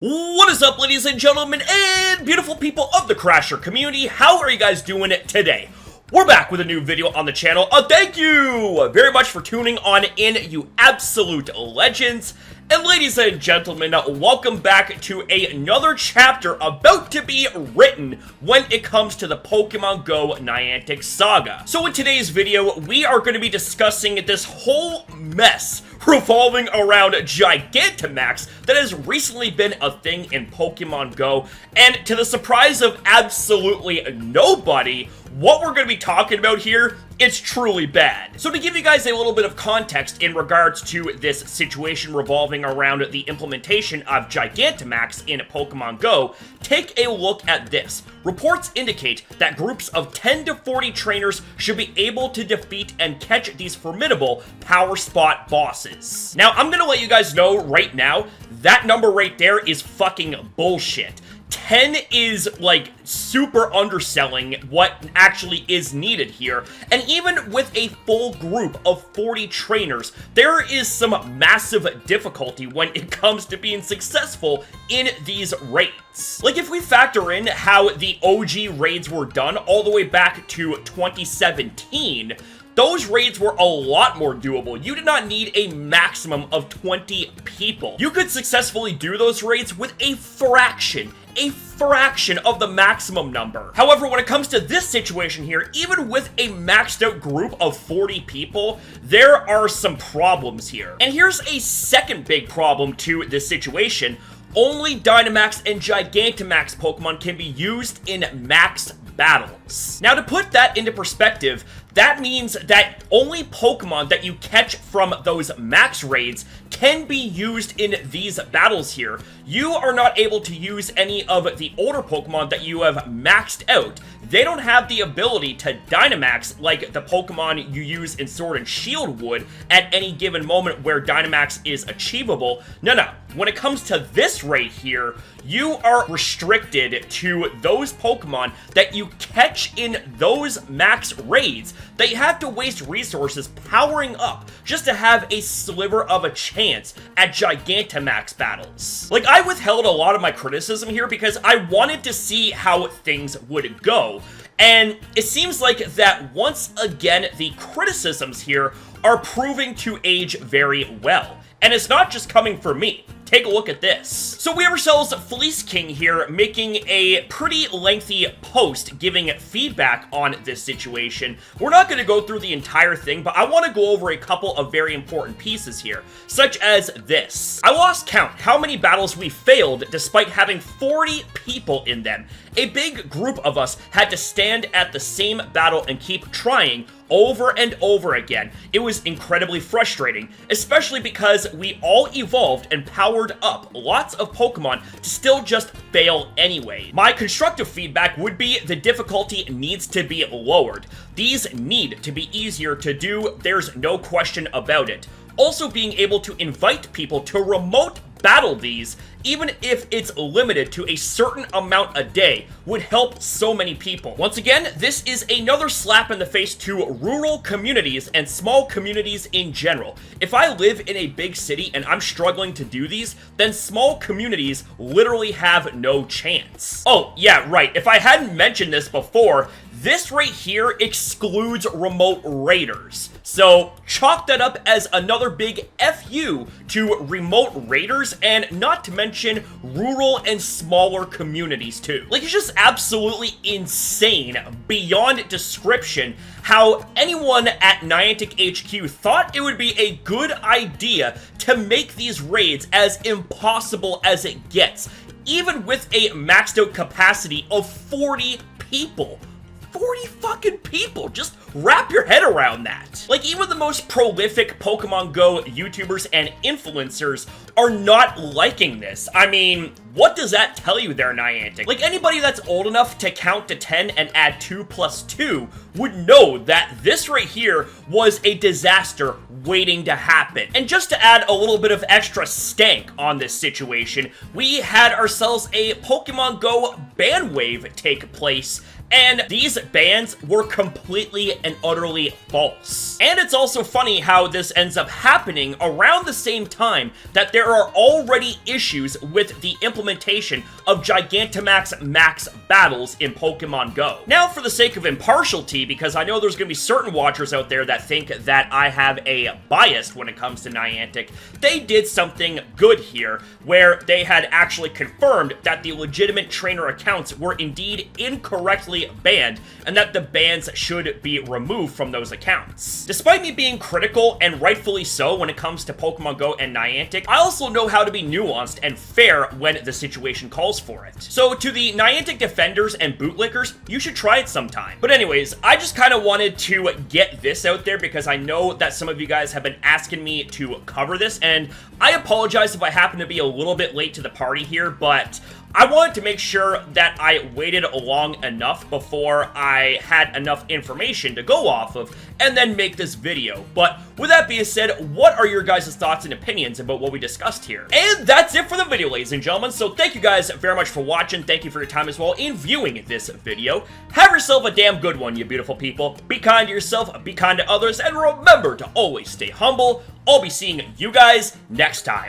What is up, ladies and gentlemen, and beautiful people of the Crasher community? How are you guys doing today? We're back with a new video on the channel. Thank you very much for tuning on in, you absolute legends. And ladies and gentlemen, welcome back to another chapter about to be written when it comes to the Pokemon Go Niantic Saga. So in today's video, we are going to be discussing this whole mess revolving around Gigantamax that has recently been a thing in Pokemon Go, and to the surprise of absolutely nobody, what we're going to be talking about here, it's truly bad. So to give you guys a little bit of context in regards to this situation revolving around the implementation of Gigantamax in Pokemon Go, take a look at this. Reports indicate that groups of 10 to 40 trainers should be able to defeat and catch these formidable power spot bosses. Now, I'm gonna let you guys know right now, that number right there is fucking bullshit. 10 is, like, super underselling what actually is needed here, and even with a full group of 40 trainers, there is some massive difficulty when it comes to being successful in these raids. Like, if we factor in how the OG raids were done all the way back to 2017, those raids were a lot more doable. You did not need a maximum of 20 people. You could successfully do those raids with a fraction of the maximum number. However, when it comes to this situation here, even with a maxed out group of 40 people, there are some problems here. And here's a second big problem to this situation. Only Dynamax and Gigantamax Pokemon can be used in max battles. Now, to put that into perspective, that means that only Pokemon that you catch from those max raids can be used in these battles here. You are not able to use any of the older Pokemon that you have maxed out. They don't have the ability to Dynamax like the Pokemon you use in Sword and Shield would at any given moment where Dynamax is achievable. No. When it comes to this raid here, you are restricted to those Pokemon that you catch in those max raids that you have to waste resources powering up just to have a sliver of a chance at Gigantamax battles. Like, I withheld a lot of my criticism here because I wanted to see how things would go. And it seems like that once again, the criticisms here are proving to age very well. And it's not just coming from me. Take a look at this. So we have ourselves Fleece King here making a pretty lengthy post giving feedback on this situation. We're not going to go through the entire thing, but I want to go over a couple of very important pieces here, such as this. I lost count how many battles we failed despite having 40 people in them. A big group of us had to stand at the same battle and keep trying over and over again. It was incredibly frustrating, especially because we all evolved and powered up lots of Pokemon to still just fail anyway. My constructive feedback would be the difficulty needs to be lowered. These need to be easier to do, there's no question about it. Also, being able to invite people to remote battle these, even if it's limited to a certain amount a day, would help so many people. Once again, this is another slap in the face to rural communities and small communities in general. If I live in a big city and I'm struggling to do these, then small communities literally have no chance. Oh, yeah, right. If I hadn't mentioned this before, this right here excludes remote raiders. So chalk that up as another big FU to remote raiders, and not to mention rural and smaller communities too. Like, it's just absolutely insane, beyond description, how anyone at Niantic HQ thought it would be a good idea to make these raids as impossible as it gets, even with a maxed out capacity of 40 people. 40 fucking people! Just wrap your head around that. Like, even the most prolific Pokemon Go YouTubers and influencers are not liking this. I mean, what does that tell you there, Niantic? Like, anybody that's old enough to count to 10 and add 2 plus 2 would know that this right here was a disaster waiting to happen. And just to add a little bit of extra stank on this situation, we had ourselves a Pokemon Go ban wave take place And these bans were completely and utterly false. And it's also funny how this ends up happening around the same time that there are already issues with the implementation of Gigantamax max battles in Pokemon Go. Now, for the sake of impartiality, because I know there's going to be certain watchers out there that think that I have a bias when it comes to Niantic, they did something good here, where they had actually confirmed that the legitimate trainer accounts were indeed incorrectly banned, and that the bans should be removed from those accounts. Despite me being critical, and rightfully so, when it comes to Pokemon Go and Niantic, I also know how to be nuanced and fair when the situation calls for it. So to the Niantic defenders and bootlickers, you should try it sometime. But anyways, I just kind of wanted to get this out there because I know that some of you guys have been asking me to cover this, and I apologize if I happen to be a little bit late to the party here, but I wanted to make sure that I waited long enough before I had enough information to go off of and then make this video. But with that being said, what are your guys' thoughts and opinions about what we discussed here? And that's it for the video, ladies and gentlemen. So thank you guys very much for watching. Thank you for your time as well in viewing this video. Have yourself a damn good one, you beautiful people. Be kind to yourself, be kind to others, and remember to always stay humble. I'll be seeing you guys next time.